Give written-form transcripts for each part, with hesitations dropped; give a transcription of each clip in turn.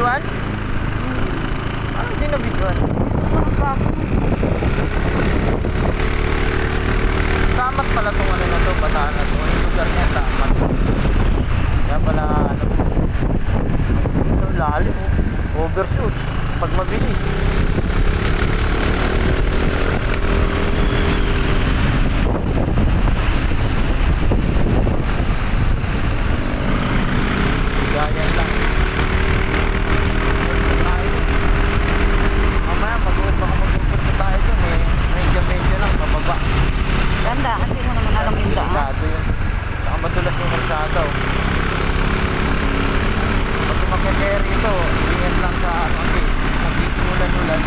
nabidyoan? Ano di nabidyoan? Parang braso mo. Samat pala tong ano na to, Bataan na to. Yung lugar niya Samat. Kaya pala ano. Ito lalim oh. Overshoot. Pag mabilis. Ganyan lang. Mamaya pag-uot baka mag-import sa tayo dun eh. Medyo lang, pababa. Ganda, hindi mo naman alam yung daan. Delikado yun. Saka madulas yung kalsada oh. Pag makikeri ito, ingat lang sa ano kasi nagtitulan-ulan.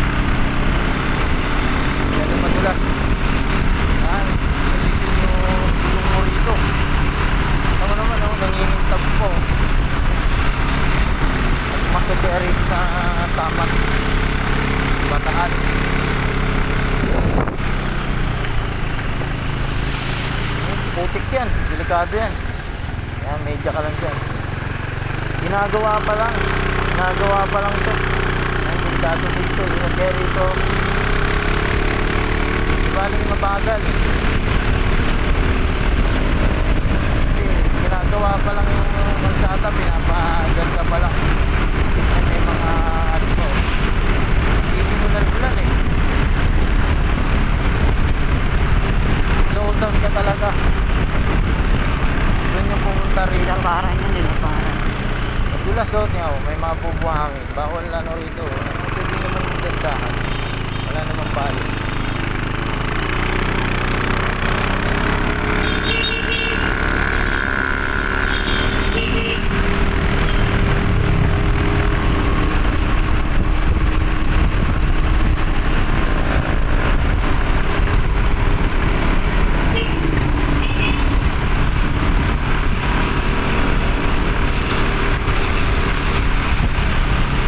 Yan yung madulas. Yan, nalisin yung mo rito. Tama naman oh, nangingintab po. Pag makikeri sa Samat, Bataan. Putik yan, delikado yan. Yan, medya ka lang dyan. Ginagawa pa lang to. Yan, delikado dito, yung carry ito. Ibaling mabagal. Kasi ginagawa pa lang yung kalsada, pinapaganda pa lang. Yan, may mga ano to. Hindi mo nalbulan eh. Slow down ka talaga. Doon yung pumunta rin. Nilaparan yun, nilaparan. Madulas oh, niya oh, may mga bubuhangin. Bawal ano rito. Pwede naman yung gandahan. Wala namang palo.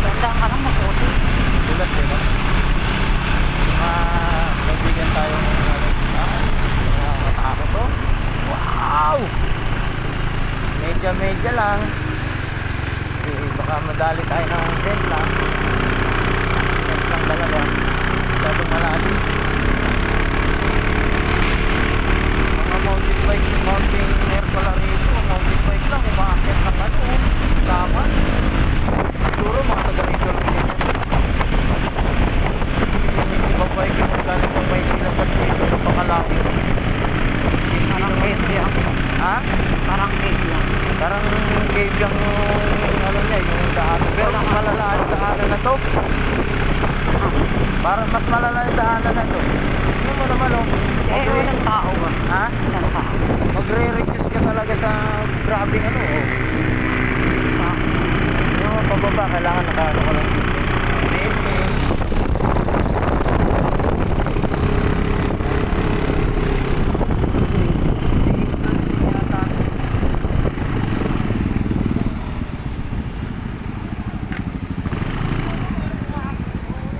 Ganda ka lang maputi. Dulas eh, no? Kaibigan tayo ng ano. Nakakatakot to. Wow! Medya lang. Baka madali tayo ng sentla. Sentla talaga. Masyadong malalim. Mga mountain pala rito. Mountain bike lang. Umakit ng ano. Tama. Siguro mga taga rito lang din yan. Ibang bike yung galing pang may sinabas dito sa Pakalaki. Parang cave yan. Ha? Parang cave yan. Parang cave yung ano niya, yung daanan. Pero mas malala yung daanan na to. Parang mas malala yung daanan na to. Ano mo naman oh. Eh, walang tao ba? Ha? Walang tao. Magre-reduce ka talaga sa grabe ano oh. Yung pababa, kailangan nakaano ka lang dito.